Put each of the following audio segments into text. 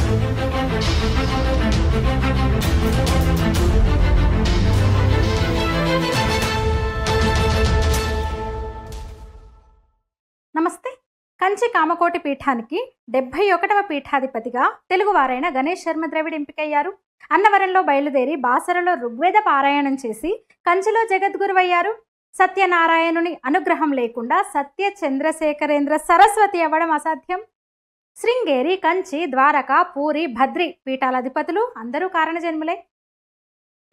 నమస్తే. కంచి కామకోటి పీఠానికి 71వ పీఠాధిపతిగా తెలుగువారైన గణేష్ శర్మ ద్రవిడ్ ఎంపికయ్యారు. అన్నవరంలో బయలుదేరి బాసరలో ఋగ్వేద పారాయణం చేసి కంచిలో జగద్గురువయ్యారు. సత్యనారాయణుని అనుగ్రహం లేకుండా సత్య చంద్రశేఖరేంద్ర సరస్వతి అవ్వడం అసాధ్యం. శృంగేరి, కంచి, ద్వారక, పూరి, భద్రి పీఠాలధిపతులు అందరూ కారణజన్ములే.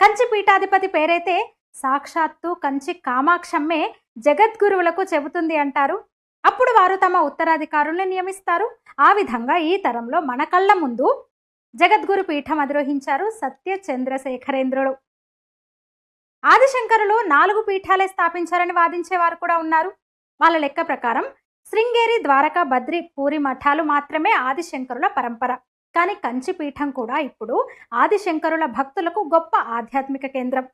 కంచి పీఠాధిపతి పేరైతే సాక్షాత్తు కంచి కామాక్షమ్మే జగద్గురువులకు చెబుతుంది అంటారు. అప్పుడు వారు తమ ఉత్తరాధికారుల్ని నియమిస్తారు. ఆ విధంగా ఈ తరంలో మన కళ్ళ ముందు జగద్గురు పీఠం అధిరోహించారు సత్య చంద్రశేఖరేంద్రుడు. ఆదిశంకరులు 4 పీఠాలే స్థాపించారని వాదించేవారు కూడా ఉన్నారు. వాళ్ళ లెక్క ప్రకారం శృంగేరి, ద్వారక, బద్రి, పూరి మఠాలు మాత్రమే ఆదిశంకరుల పరంపర. కానీ కంచి పీఠం కూడా ఇప్పుడు ఆదిశంకరుల భక్తులకు గొప్ప ఆధ్యాత్మిక కేంద్రం.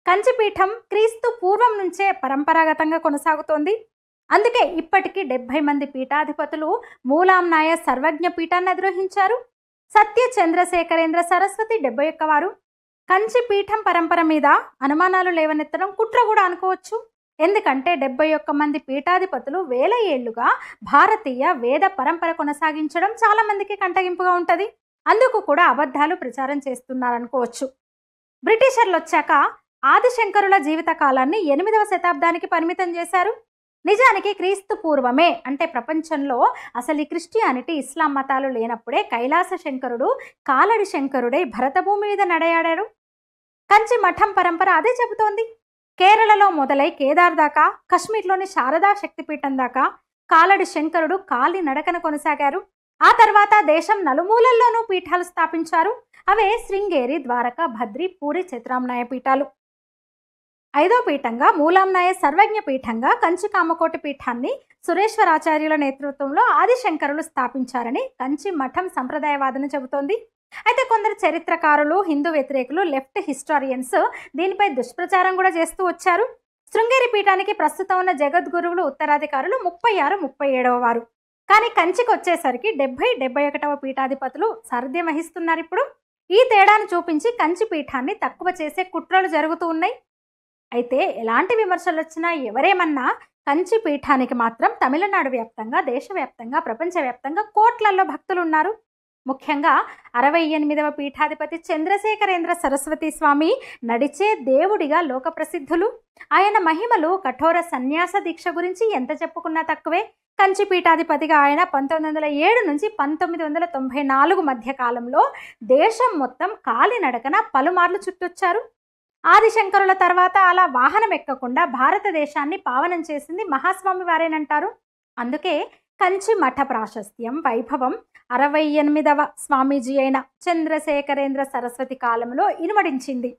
కంచి పీఠం క్రీస్తు పూర్వం నుంచే పరంపరాగతంగా కొనసాగుతోంది. అందుకే ఇప్పటికీ 70 మంది పీఠాధిపతులు మూలాంనాయ సర్వజ్ఞ పీఠాన్ని అధిరోహించారు. సత్య చంద్రశేఖరేంద్ర సరస్వతి 71 వారు. కంచి పీఠం పరంపర మీద అనుమానాలు లేవనెత్తడం కుట్ర కూడా అనుకోవచ్చు. ఎందుకంటే 71 మంది పీఠాధిపతులు వేల ఏళ్లుగా భారతీయ వేద పరంపర కొనసాగించడం చాలా మందికి కంటగింపుగా ఉంటుంది. అందుకు కూడా అబద్ధాలు ప్రచారం చేస్తున్నారనుకోవచ్చు. బ్రిటిషర్లు వచ్చాక ఆదిశంకరుల జీవిత కాలాన్ని 8వ శతాబ్దానికి పరిమితం చేశారు. నిజానికి క్రీస్తు పూర్వమే, అంటే ప్రపంచంలో అసలు ఈ క్రిస్టియానిటీ, ఇస్లాం మతాలు లేనప్పుడే కైలాస శంకరుడు కాలడి శంకరుడై భరతభూమి మీద నడయాడారు. కంచి మఠం పరంపర అదే చెబుతోంది. కేరళలో మొదలై కేదార్ దాకా, కశ్మీర్లోని శారదా శక్తిపీఠం దాకా కాలడి శంకరుడు కాలి నడకన కొనసాగారు. ఆ తర్వాత దేశం నలుమూలల్లోనూ పీఠాలు స్థాపించారు. అవే శృంగేరి, ద్వారక, భద్రి, పూరి, చతురామ్నాయ పీఠాలు. 5వ పీఠంగా మూలాంనాయ సర్వజ్ఞ పీఠంగా కంచి కామకోటి పీఠాన్ని సురేశ్వరాచార్యుల నేతృత్వంలో ఆదిశంకరులు స్థాపించారని కంచి మఠం సంప్రదాయవాదన చెబుతోంది. అయితే కొందరు చరిత్రకారులు, హిందూ వ్యతిరేకులు, లెఫ్ట్ హిస్టారియన్స్ దీనిపై దుష్ప్రచారం కూడా చేస్తూ వచ్చారు. శృంగేరి పీఠానికి ప్రస్తుతం ఉన్న జగద్గురువులు ఉత్తరాధికారులు 36, 37వ వారు. కానీ కంచికి వచ్చేసరికి 70, 71వ పీఠాధిపతులు సారథ్యం వహిస్తున్నారు. ఇప్పుడు ఈ తేడాను చూపించి కంచి పీఠాన్ని తక్కువ చేసే కుట్రలు జరుగుతూ ఉన్నాయి. అయితే ఎలాంటి విమర్శలు వచ్చినా, ఎవరేమన్నా, కంచి పీఠానికి మాత్రం తమిళనాడు వ్యాప్తంగా, దేశవ్యాప్తంగా, ప్రపంచవ్యాప్తంగా కోట్లల్లో భక్తులు ఉన్నారు. ముఖ్యంగా 68వ పీఠాధిపతి చంద్రశేఖరేంద్ర సరస్వతి స్వామి నడిచే దేవుడిగా లోక ప్రసిద్ధులు. ఆయన మహిమలు, కఠోర సన్యాస దీక్ష గురించి ఎంత చెప్పుకున్నా తక్కువే. కంచి పీఠాధిపతిగా ఆయన 1907 నుంచి 1994 మధ్య కాలంలో దేశం మొత్తం కాలినడకన పలుమార్లు చుట్టొచ్చారు. ఆదిశంకరుల తర్వాత అలా వాహనం ఎక్కకుండా భారతదేశాన్ని పావనం చేసింది మహాస్వామి వారేనంటారు. అందుకే కంచి మఠ ప్రాశస్త్యం, వైభవం 68వ స్వామీజీ అయిన చంద్రశేఖరేంద్ర సరస్వతి కాలంలో ఇనుమడించింది.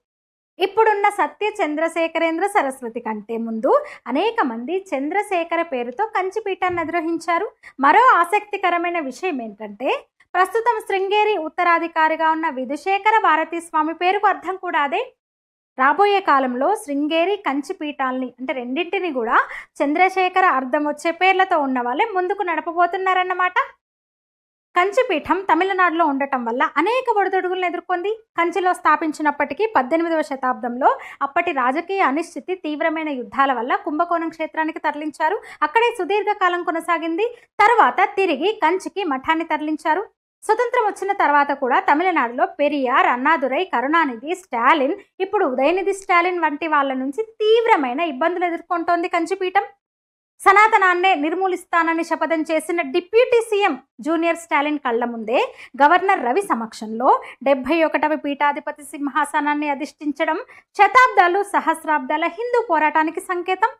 ఇప్పుడున్న సత్య చంద్రశేఖరేంద్ర సరస్వతి కంటే ముందు అనేక మంది చంద్రశేఖర పేరుతో కంచి పీఠాన్ని అధిరోహించారు. మరో ఆసక్తికరమైన విషయం ఏంటంటే, ప్రస్తుతం శృంగేరి ఉత్తరాధికారిగా ఉన్న విధుశేఖర భారతీ స్వామి పేరుకు అర్థం కూడా అదే. రాబోయే కాలంలో శృంగేరి, కంచి పీఠాలని, అంటే రెండింటిని కూడా చంద్రశేఖర అర్థం వచ్చే పేర్లతో ఉన్న వాళ్ళే ముందుకు నడపబోతున్నారన్నమాట. కంచి పీఠం తమిళనాడులో ఉండటం వల్ల అనేక ఒడిదుడుకులను ఎదుర్కొంది. కంచిలో స్థాపించినప్పటికీ 18వ శతాబ్దంలో అప్పటి రాజకీయ అనిశ్చితి, తీవ్రమైన యుద్ధాల వల్ల కుంభకోణం క్షేత్రానికి తరలించారు. అక్కడే సుదీర్ఘకాలం కొనసాగింది. తర్వాత తిరిగి కంచికి మఠాన్ని తరలించారు. స్వతంత్రం వచ్చిన తర్వాత కూడా తమిళనాడులో పెరియార్, అన్నాదురై, కరుణానిధి, స్టాలిన్, ఇప్పుడు ఉదయనిధి స్టాలిన్ వంటి వాళ్ళ నుంచి తీవ్రమైన ఇబ్బందులు ఎదుర్కొంటోంది కంచిపీఠం. సనాతనాన్నే నిర్మూలిస్తానని శపథం చేసిన డిప్యూటీ సీఎం జూనియర్ స్టాలిన్ కళ్ల ముందే గవర్నర్ రవి సమక్షంలో 71వ పీఠాధిపతి సింహాసనాన్ని అధిష్ఠించడం శతాబ్దాలు, సహస్రాబ్దాల హిందూ పోరాటానికి సంకేతం.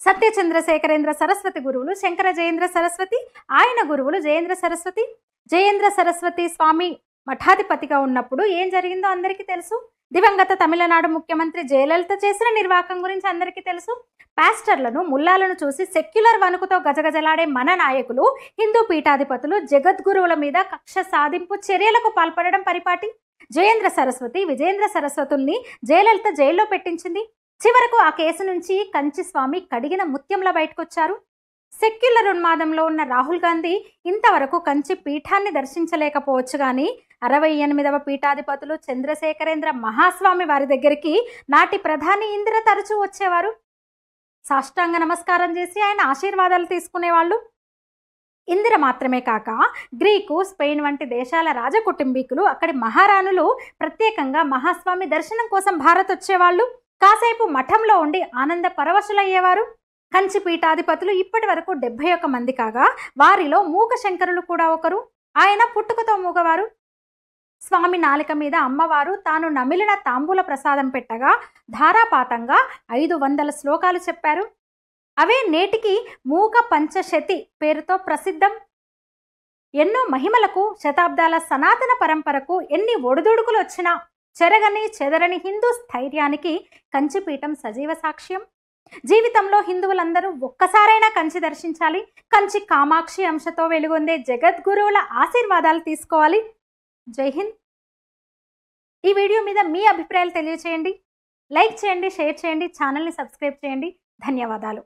సత్య చంద్రశేఖరేంద్ర సరస్వతి గురువులు శంకర జయేంద్ర సరస్వతి, ఆయన గురువులు జయేంద్ర సరస్వతి. జయేంద్ర సరస్వతి స్వామి మఠాధిపతిగా ఉన్నప్పుడు ఏం జరిగిందో అందరికీ తెలుసు. దివంగత తమిళనాడు ముఖ్యమంత్రి జయలలిత చేసిన నిర్వాకం గురించి అందరికీ తెలుసు. పాస్టర్లను, ముల్లాలను చూసి సెక్యులర్ వణుకుతో గజగజలాడే మన నాయకులు, హిందూ పీఠాధిపతులు జగద్గురువుల మీద కక్ష సాధింపు చర్యలకు పాల్పడడం పరిపాటి. జయేంద్ర సరస్వతి, విజయేంద్ర సరస్వతుల్ని జయలలిత జైల్లో పెట్టించింది. చివరకు ఆ కేసు నుంచి కంచి స్వామి కడిగిన ముత్యంలా బయటకొచ్చారు. సెక్యులర్ ఉన్మాదంలో ఉన్న రాహుల్ గాంధీ ఇంతవరకు కంచి పీఠాన్ని దర్శించలేకపోవచ్చు కానీ 68వ పీఠాధిపతులు చంద్రశేఖరేంద్ర మహాస్వామి వారి దగ్గరికి నాటి ప్రధాని ఇందిర తరచూ వచ్చేవారు. సాష్టాంగ నమస్కారం చేసి ఆయన ఆశీర్వాదాలు తీసుకునేవాళ్ళు. ఇందిర మాత్రమే కాక గ్రీకు, స్పెయిన్ వంటి దేశాల రాజకుటుంబీకులు, అక్కడి మహారాణులు ప్రత్యేకంగా మహాస్వామి దర్శనం కోసం భారత్ వచ్చేవాళ్ళు. కాసేపు మఠంలో ఉండి ఆనంద పరవశులయ్యేవారు. కంచి పీఠాధిపతులు ఇప్పటి వరకు 71 మంది కాగా వారిలో మూక శంకరులు కూడా ఒకరు. ఆయన పుట్టుకతో మూగవారు. స్వామి నాలిక మీద అమ్మవారు తాను నమిలిన తాంబూల ప్రసాదం పెట్టగా ధారాపాతంగా 500 శ్లోకాలు చెప్పారు. అవే నేటికి మూక పంచశతి పేరుతో ప్రసిద్ధం. ఎన్నో మహిమలకు, శతాబ్దాల సనాతన పరంపరకు ఎన్ని ఒడిదుడుకులు వచ్చినా చెరగని చెదరని హిందూ స్థైర్యానికి కంచిపీఠం సజీవ సాక్ష్యం. జీవితంలో హిందువులందరూ ఒక్కసారైనా కంచి దర్శించాలి. కంచి కామాక్షి అంశతో వెలుగొందే జగద్గురువుల ఆశీర్వాదాలు తీసుకోవాలి. జై హింద్. ఈ వీడియో మీద మీ అభిప్రాయాలు తెలియచేయండి. లైక్ చేయండి, షేర్ చేయండి, ఛానల్ని సబ్స్క్రైబ్ చేయండి. ధన్యవాదాలు.